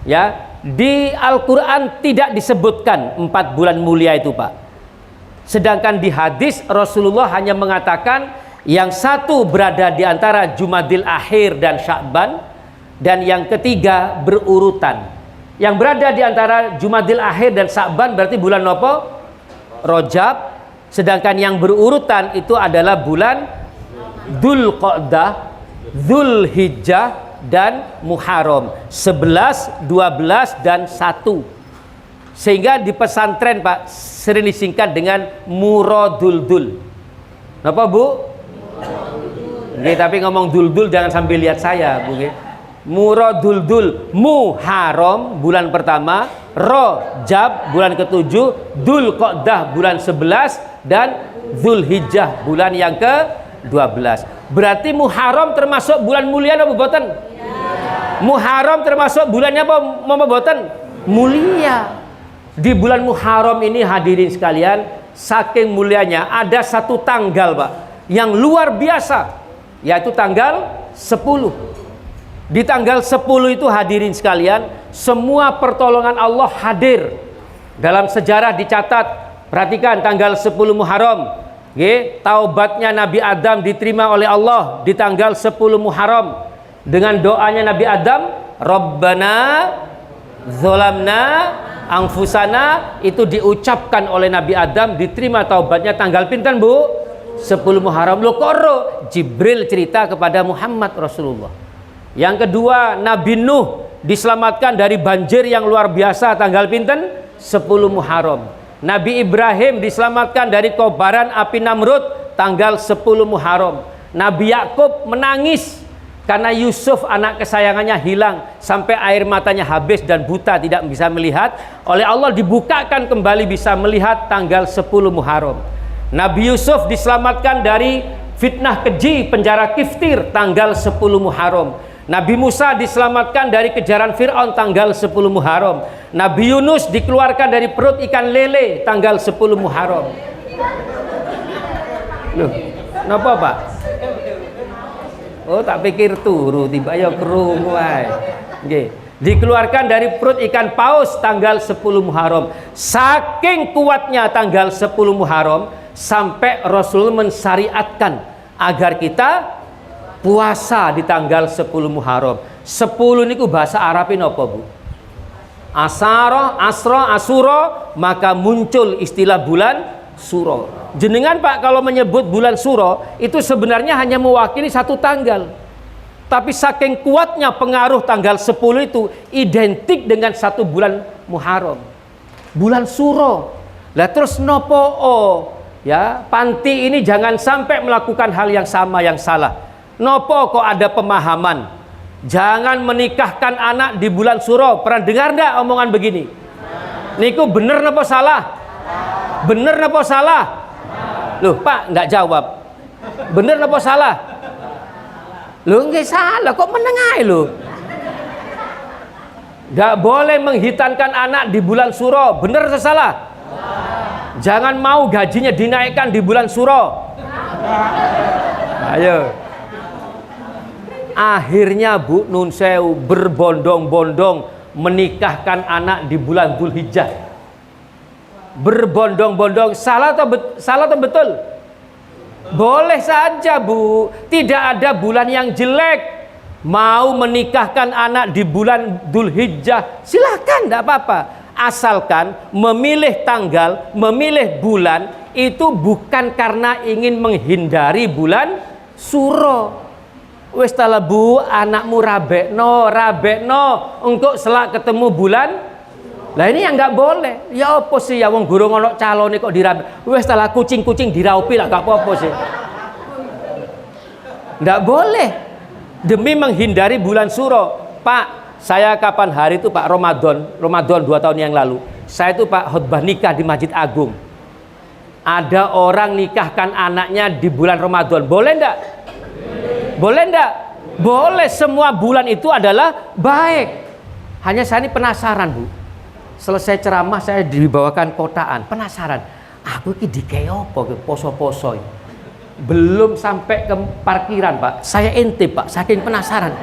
Ya, di Al-Qur'an tidak disebutkan 4 bulan mulia itu Pak. Sedangkan di hadis Rasulullah hanya mengatakan yang satu berada di antara Jumadil Akhir dan Sya'ban, dan yang ketiga berurutan. Yang berada di antara Jumadil Akhir dan Sya'ban berarti bulan apa? Rajab. Sedangkan yang berurutan itu adalah bulan Dzulqa'dah, Dzulhijjah dan Muharram. 11, 12 dan 1. Sehingga di pesantren Pak sering disingkat dengan Muraduldul. Napa Bu? Nggih, tapi ngomong duldul jangan sambil lihat saya Bu nggih. Muraduldul, Muharram bulan pertama, Rajab bulan ke-7, Dzulqa'dah bulan 11 dan Dzulhijjah bulan yang ke-12. Berarti Muharram termasuk bulan mulia apa boten? Ya. Muharram termasuk bulannya apa boten? Mulia. Di bulan Muharram ini hadirin sekalian, saking mulianya ada satu tanggal Pak yang luar biasa, yaitu tanggal 10. Di tanggal 10 itu hadirin sekalian, semua pertolongan Allah hadir. Dalam sejarah dicatat, perhatikan tanggal 10 Muharram, taubatnya Nabi Adam diterima oleh Allah di tanggal 10 Muharram. Dengan doanya Nabi Adam, Rabbana Zolamna Anfusana, itu diucapkan oleh Nabi Adam, diterima taubatnya tanggal pinten Bu? 10 Muharram. Loh koro Jibril cerita kepada Muhammad Rasulullah. Yang kedua, Nabi Nuh diselamatkan dari banjir yang luar biasa tanggal pinten? 10 Muharram. Nabi Ibrahim diselamatkan dari kobaran api Namrud tanggal 10 Muharram. Nabi Yakub menangis karena Yusuf anak kesayangannya hilang sampai air matanya habis dan buta tidak bisa melihat. Oleh Allah dibukakan kembali bisa melihat tanggal 10 Muharram. Nabi Yusuf diselamatkan dari fitnah keji penjara Kiftir tanggal 10 Muharram. Nabi Musa diselamatkan dari kejaran Fir'aun tanggal 10 Muharram. Nabi Yunus dikeluarkan dari perut ikan lele tanggal 10 Muharram. Loh, kenapa Pak? Oh, tak pikir turu tiba ya krungu wae. Nggih. Dikeluarkan dari perut ikan paus tanggal 10 Muharram. Saking kuatnya tanggal 10 Muharram sampai Rasul mensyariatkan agar kita puasa di tanggal 10 Muharram. 10 niku bahasa Arabin apa Bu? Asara, asra, asura, maka muncul istilah bulan Suro. Jenengan Pak kalau menyebut bulan Suro itu sebenarnya hanya mewakili satu tanggal. Tapi saking kuatnya pengaruh tanggal 10 itu identik dengan satu bulan Muharram. Bulan Suro. Lah terus nopo ya, panti ini jangan sampai melakukan hal yang sama, yang salah. Nopo kok ada pemahaman jangan menikahkan anak di bulan Suro. Pernah dengar enggak omongan begini? Niku bener napa salah? Bener napa salah? Loh Pak nggak jawab. Bener napa salah? Loh nggak salah, kok menengai loh. Nggak boleh menghitankan anak di bulan Suro. Bener atau salah? Jangan mau gajinya dinaikkan di bulan Suro. Ayo. Akhirnya Bu Nun Sewu berbondong-bondong menikahkan anak di bulan Dzulhijjah. Berbondong-bondong, salah atau betul? Boleh saja Bu, tidak ada bulan yang jelek. Mau menikahkan anak di bulan Dzulhijjah, silakan, tidak apa-apa. Asalkan memilih tanggal, memilih bulan itu bukan karena ingin menghindari bulan Suro. Wis tala Bu, anakmu rabekno engkau selak ketemu bulan. Lah ini yang nggak boleh. Ya apa sih ya, wong gurung ono calone kok dirabek. Wis tala kucing-kucing diraupi lah, gak apa-apa sih. Nggak boleh demi menghindari bulan Suro. Pak, saya kapan hari itu Pak, Ramadan 2 tahun yang lalu. Saya itu Pak khutbah nikah di Masjid Agung. Ada orang nikahkan anaknya di bulan Ramadan. Boleh enggak? Boleh enggak? Boleh, semua bulan itu adalah baik. Hanya saya ini penasaran Bu. Selesai ceramah saya dibawakan kotaan. Penasaran. Aku ini dikei apa poso-poso. Belum sampai ke parkiran Pak. Saya intip Pak, saking penasaran.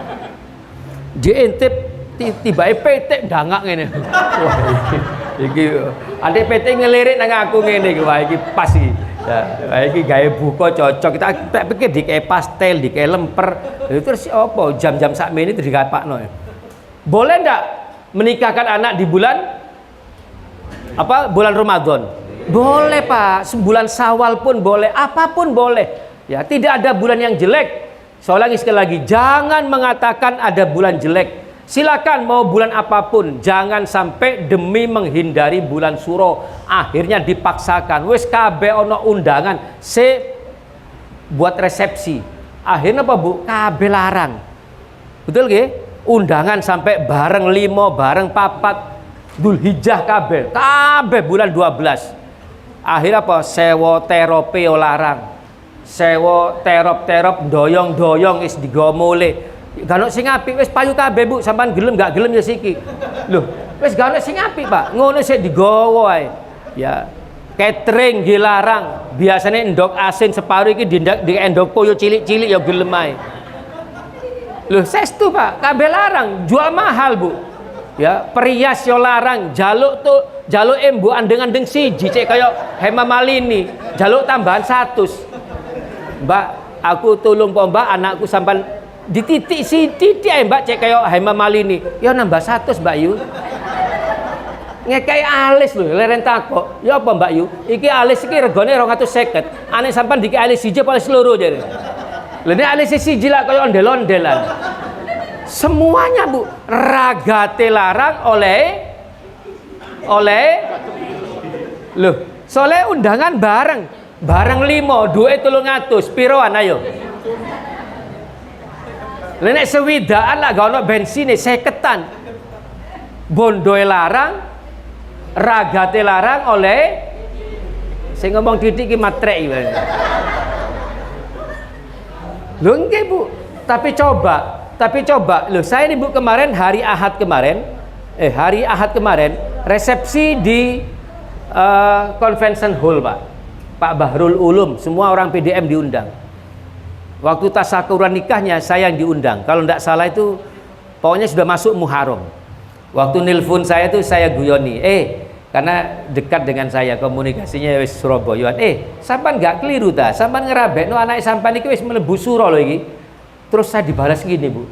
Diintip tiba PT dangak ngene. Wah iki ada PT ngelirik nang aku ngene iki. Wah iki pas iki. Ya, iki gawe buka cocok. Kita pikir dikei pastel, dikei lemper. Terus apa jam-jam sakmene itu dikapakno. Boleh ndak menikahkan anak di bulan bulan Ramadan? Boleh Pak, sebulan Syawal pun boleh, apapun boleh. Ya, tidak ada bulan yang jelek. Sekali lagi, jangan mengatakan ada bulan jelek. Silakan mau bulan apapun, jangan sampai demi menghindari bulan Suro akhirnya dipaksakan. Wis kabeh ono undangan, buat resepsi. Akhirnya apa Bu? Kabeh larang. Betul nggih? Undangan sampai bareng 5, bareng 4 Dzulhijjah kabeh bulan 12. Akhirnya apa? Sewa terope larang. Sewa terop doyong-doyong is digomole. Gak ono sing apik, wis payu kabeh Bu, sampean gelem gak gelem ya siki. Loh, wis gak ono sing apik Pak, ngono sik digowo ae. Ya, catering dilarang. Biasanya endok asin separuh iki di endok koyo cilik-cilik ya gelem ae. Loh, sestu Pak, kabeh larang, jual mahal Bu. Ya, perias yo larang, jaluk mbok andeng-andeng siji cek kaya Hema Malini, jaluk tambahan 100. Mbak, aku tolong po Mbak, anakku sampean di titik Mbak cek kayak Hema Malini ya nambah 100 Mbak Yu. Ngekai alis lho leren takok ya apa Mbak Yu, iki alis iki regane 250, ane sampean diki alis siji apa alis loro jare. Lha nek alis siji lah kaya ondel-ondelan. Semuanya Bu, ragate larang oleh loh, soalnya undangan bareng 5, duit 300, piroan ayo. Nek sewidaan lah gak ono bensine 50-an. Bondoe larang, ragate larang oleh sing ngomong didik ki matrek iki. Lho nggih Bu, tapi coba lho, saya nih Bu kemarin hari Ahad kemarin resepsi di convention hall Pak Bahrul Ulum, semua orang PDM diundang. Waktu tasyakuran nikahnya saya yang diundang. Kalau tidak salah itu pokoknya sudah masuk Muharram. Waktu nelpon saya itu saya guyoni, karena dekat dengan saya komunikasinya wis Surabaya. Sampean gak keliru ta? Sampean ngerabekno anak sampean iki wis mlebu Suro lho iki. Terus saya dibalas gini Bu,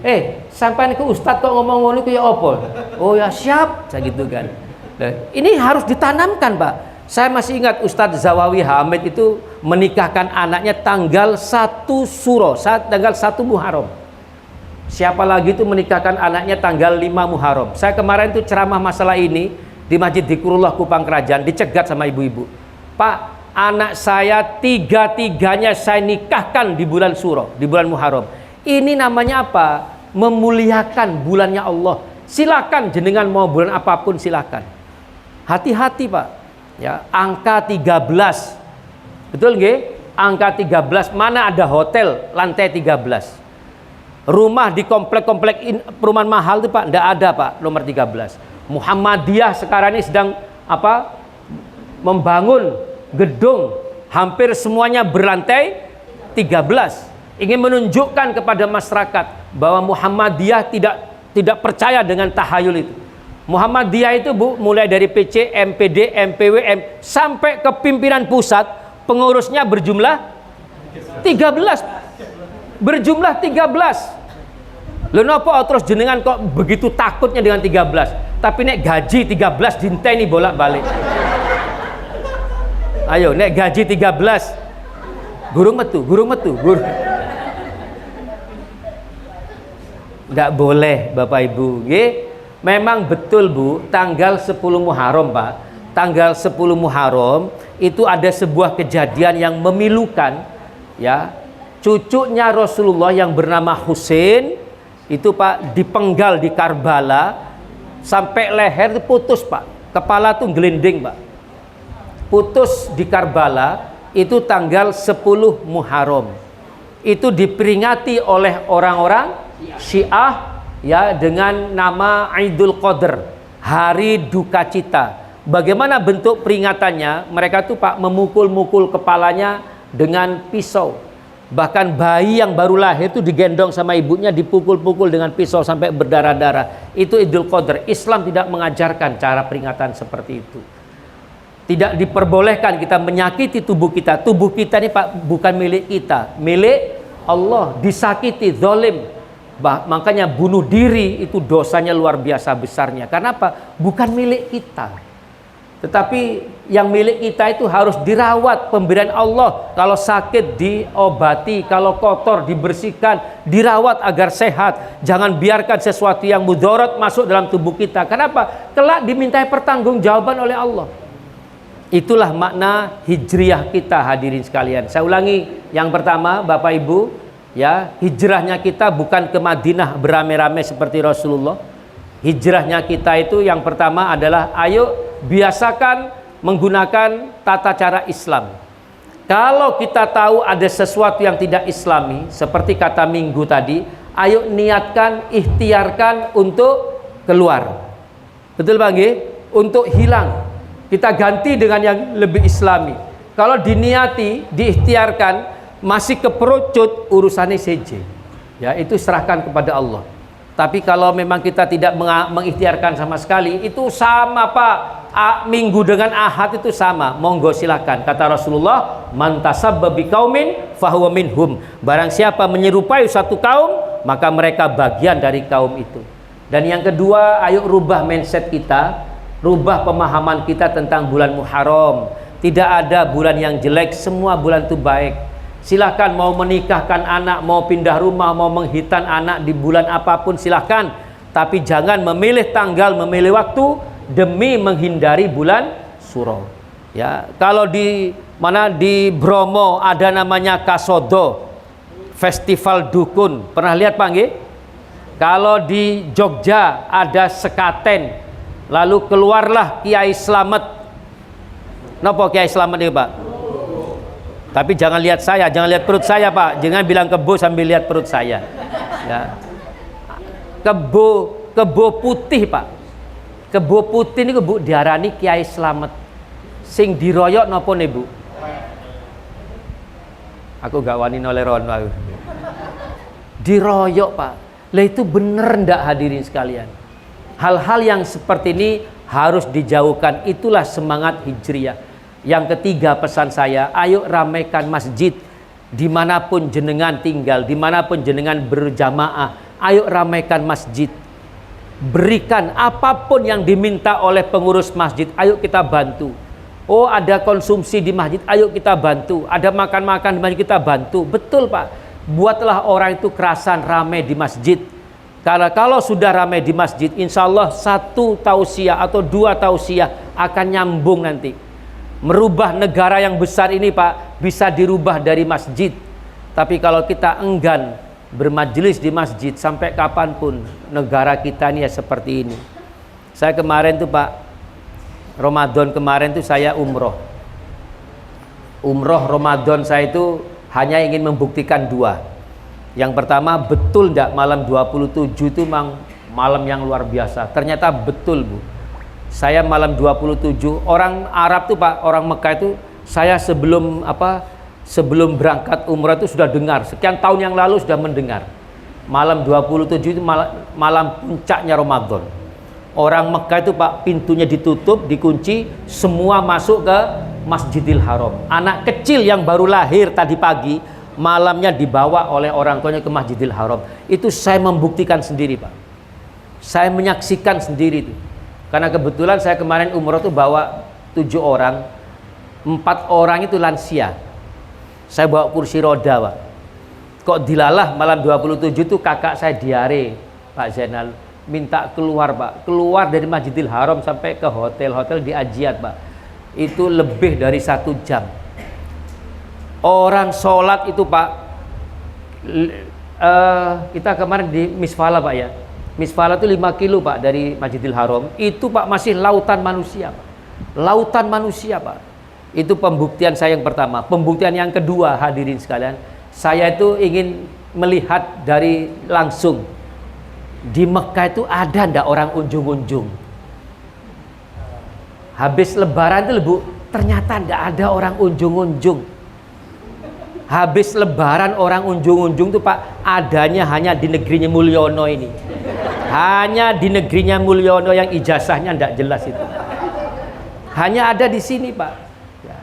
sampean iku ustaz kok ngomong ngono iku ya apa? Oh ya siap, saya gitu kan. Nah, ini harus ditanamkan Pak. Saya masih ingat Ustadz Zawawi Hamid itu menikahkan anaknya tanggal 1 Suro, tanggal 1 Muharram. Siapa lagi itu menikahkan anaknya tanggal 5 Muharram. Saya kemarin itu ceramah masalah ini di Masjid Dzikrullah Kupang Kerajaan, dicegat sama ibu-ibu. Pak, anak saya tiga-tiganya saya nikahkan di bulan Suro, di bulan Muharram. Ini namanya apa? Memuliakan bulannya Allah. Silakan jenengan mau bulan apapun silakan. Hati-hati Pak. Ya, angka 13. Betul nggih? Angka 13, mana ada hotel lantai 13. Rumah di komplek-komplek perumahan mahal itu Pak, enggak ada Pak, nomor 13. Muhammadiyah sekarang ini sedang membangun gedung hampir semuanya berlantai 13. Ingin menunjukkan kepada masyarakat bahwa Muhammadiyah tidak percaya dengan tahayul itu. Muhammadiyah itu Bu, mulai dari PC, MPD, MPW, sampai ke pimpinan pusat, pengurusnya berjumlah 13. Berjumlah 13. Lho napa terus jenengan kok begitu takutnya dengan 13? Tapi nek gaji 13 dinteni bolak-balik. Ayo nek gaji 13 gurung metu. Enggak boleh Bapak Ibu, nggih. Memang betul Bu, tanggal 10 Muharram Pak. Tanggal 10 Muharram itu ada sebuah kejadian yang memilukan, ya. Cucunya Rasulullah yang bernama Husain itu Pak dipenggal di Karbala sampai leher itu putus Pak, kepala tuh gelinding Pak, putus di Karbala. Itu tanggal 10 Muharram, itu diperingati oleh orang-orang Syiah ya dengan nama Idul Qadar, hari duka cita. Bagaimana bentuk peringatannya? Mereka tuh Pak memukul-mukul kepalanya dengan pisau. Bahkan bayi yang baru lahir itu digendong sama ibunya, dipukul-pukul dengan pisau sampai berdarah-darah. Itu Idul Qadar. Islam tidak mengajarkan cara peringatan seperti itu. Tidak diperbolehkan kita menyakiti tubuh kita. Tubuh kita ini Pak bukan milik kita, milik Allah. Disakiti, zalim. Makanya bunuh diri itu dosanya luar biasa besarnya. Karena apa? Bukan milik kita. Tetapi yang milik kita itu harus dirawat, pemberian Allah. Kalau sakit diobati, kalau kotor dibersihkan, dirawat agar sehat. Jangan biarkan sesuatu yang mudarat masuk dalam tubuh kita. Kenapa? Kelak dimintai pertanggungjawaban oleh Allah. Itulah makna hijriah kita hadirin sekalian. Saya ulangi, yang pertama Bapak Ibu, ya, hijrahnya kita bukan ke Madinah beramai-ramai seperti Rasulullah. Hijrahnya kita itu yang pertama adalah ayo biasakan menggunakan tata cara Islam. Kalau kita tahu ada sesuatu yang tidak Islami, seperti kata Minggu tadi, ayo niatkan, ikhtiarkan untuk keluar. Betul Bang? Untuk hilang. Kita ganti dengan yang lebih Islami. Kalau diniati, diikhtiarkan, masih keperucut, urusannya saja. Ya, itu serahkan kepada Allah. Tapi kalau memang kita tidak mengikhtiarkan sama sekali, itu sama Pak. Minggu dengan Ahad itu sama. Monggo silakan. Kata Rasulullah, man tasabba biqaumin fahuwa minhum. Barang siapa menyerupai satu kaum, maka mereka bagian dari kaum itu. Dan yang kedua, ayo rubah mindset kita, rubah pemahaman kita tentang bulan Muharram. Tidak ada bulan yang jelek, semua bulan itu baik. Silahkan mau menikahkan anak, mau pindah rumah, mau menghitan anak di bulan apapun silahkan. Tapi jangan memilih tanggal, memilih waktu demi menghindari bulan Suro. Ya, kalau di Bromo ada namanya Kasodo, Festival Dukun. Pernah lihat Pak nggih? Kalau di Jogja ada Sekaten. Lalu keluarlah Kiai Slamet. Napa Kiai Slamet ini Pak? Tapi jangan lihat saya, jangan lihat perut saya Pak. Jangan bilang kebo sambil lihat perut saya. Ya. Kebo putih Pak. Kebo putih ini Bu diarani Kiai Slamet. Sing diroyok napa nih Bu? Aku gak wani noleron aku. Diroyok Pak. Lah itu bener ndak hadirin sekalian? Hal-hal yang seperti ini harus dijauhkan. Itulah semangat hijriah. Yang ketiga pesan saya, ayo ramaikan masjid dimanapun jenengan tinggal, dimanapun jenengan berjamaah. Ayo ramaikan masjid. Berikan apapun yang diminta oleh pengurus masjid, ayo kita bantu. Oh, ada konsumsi di masjid, ayo kita bantu. Ada makan-makan di masjid, kita bantu. Betul, Pak. Buatlah orang itu kerasan ramai di masjid. Karena kalau sudah ramai di masjid, insya Allah 1 tausiah atau 2 tausiah akan nyambung nanti. Merubah negara yang besar ini, Pak, bisa dirubah dari masjid. Tapi kalau kita enggan bermajelis di masjid, sampai kapanpun negara kita ini ya seperti ini. Saya kemarin tuh, Pak, Ramadan kemarin tuh saya umroh Ramadan saya itu hanya ingin membuktikan 2. Yang pertama, betul enggak malam 27 itu malam yang luar biasa. Ternyata betul, Bu. Saya malam 27, orang Arab tuh, Pak, orang Mekah itu, saya sebelum berangkat umrah itu sudah dengar, sekian tahun yang lalu sudah mendengar. Malam 27 itu malam puncaknya Ramadan. Orang Mekah itu, Pak, pintunya ditutup, dikunci, semua masuk ke Masjidil Haram. Anak kecil yang baru lahir tadi pagi, malamnya dibawa oleh orang tuanya ke Masjidil Haram. Itu saya membuktikan sendiri, Pak. Saya menyaksikan sendiri itu. Karena kebetulan saya kemarin umroh tuh bawa 7 orang, 4 orang itu lansia. Saya bawa kursi roda, Pak. Kok dilalah malam 27 itu kakak saya diare, Pak Zainal. Minta keluar, Pak, keluar dari Masjidil Haram sampai ke hotel di Ajiat, Pak. Itu lebih dari 1 jam. Orang sholat itu, Pak, kita kemarin di Misfala, Pak, ya. Misfala itu 5 kilo, Pak, dari Masjidil Haram. Itu, Pak, masih lautan manusia, Pak. Lautan manusia, Pak. Itu pembuktian saya yang pertama. Pembuktian yang kedua, hadirin sekalian, saya itu ingin melihat dari langsung di Mekah itu ada ndak orang unjung-unjung. Habis lebaran itu, Bu, ternyata ndak ada orang unjung-unjung. Habis lebaran orang unjung-unjung itu, Pak, adanya hanya di negerinya Mulyono ini. Hanya di negerinya Mulyono yang ijazahnya ndak jelas itu. Hanya ada di sini, Pak. Ya.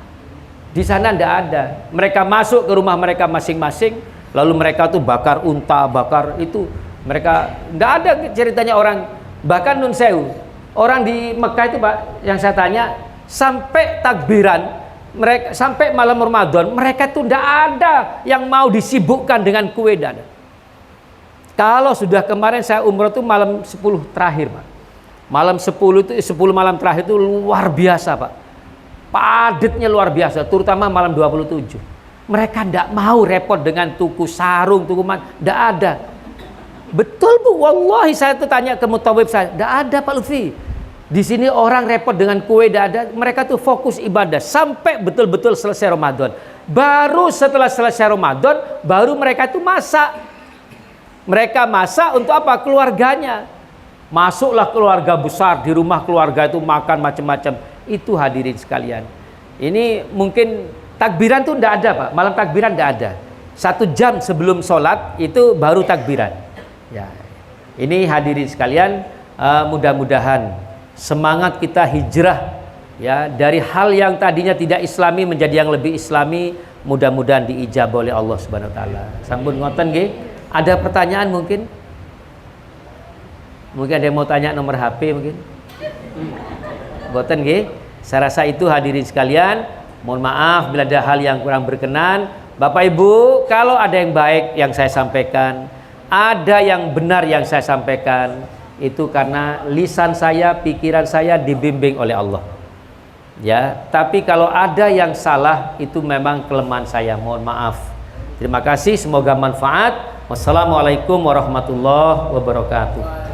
Di sana ndak ada. Mereka masuk ke rumah mereka masing-masing, lalu mereka tuh bakar unta, bakar itu. Mereka nggak ada ceritanya orang, bahkan Nun Sewu, orang di Mekah itu, Pak, yang saya tanya, sampai takbiran mereka, sampai malam Ramadan mereka tuh nggak ada yang mau disibukkan dengan kue dan. Kalau sudah kemarin saya umroh tuh malam 10 terakhir, Pak. Malam 10 itu 10 malam terakhir itu luar biasa, Pak. Padatnya luar biasa, terutama malam 27. Mereka nggak mau repot dengan tuku sarung, tuku nggak ada. Betul, Bu, wallahi saya tuh tanya ke mutawib saya, tidak ada, Pak Lutfi. Di sini orang repot dengan kue, tidak ada. Mereka tuh fokus ibadah sampai betul-betul selesai Ramadan. Baru setelah selesai Ramadan, baru mereka tuh masak. Mereka masak untuk apa? Keluarganya. Masuklah keluarga besar, di rumah keluarga itu makan macam-macam. Itu hadirin sekalian. Ini mungkin takbiran tuh tidak ada, Pak. Malam takbiran tidak ada. 1 jam sebelum sholat itu baru takbiran. Ya, ini hadirin sekalian, mudah-mudahan semangat kita hijrah, ya, dari hal yang tadinya tidak islami menjadi yang lebih islami, mudah-mudahan diijabah oleh Allah Subhanahu wa taala. Sampun ngoten nggih? Ada pertanyaan mungkin? Mungkin ada yang mau tanya nomor HP mungkin? Ngoten nggih? Saya rasa itu hadirin sekalian. Mohon maaf bila ada hal yang kurang berkenan. Bapak Ibu, kalau ada yang baik yang saya sampaikan, ada yang benar yang saya sampaikan, itu karena lisan saya, pikiran saya dibimbing oleh Allah. Ya, tapi kalau ada yang salah itu memang kelemahan saya. Mohon maaf. Terima kasih, semoga manfaat. Wassalamualaikum warahmatullahi wabarakatuh.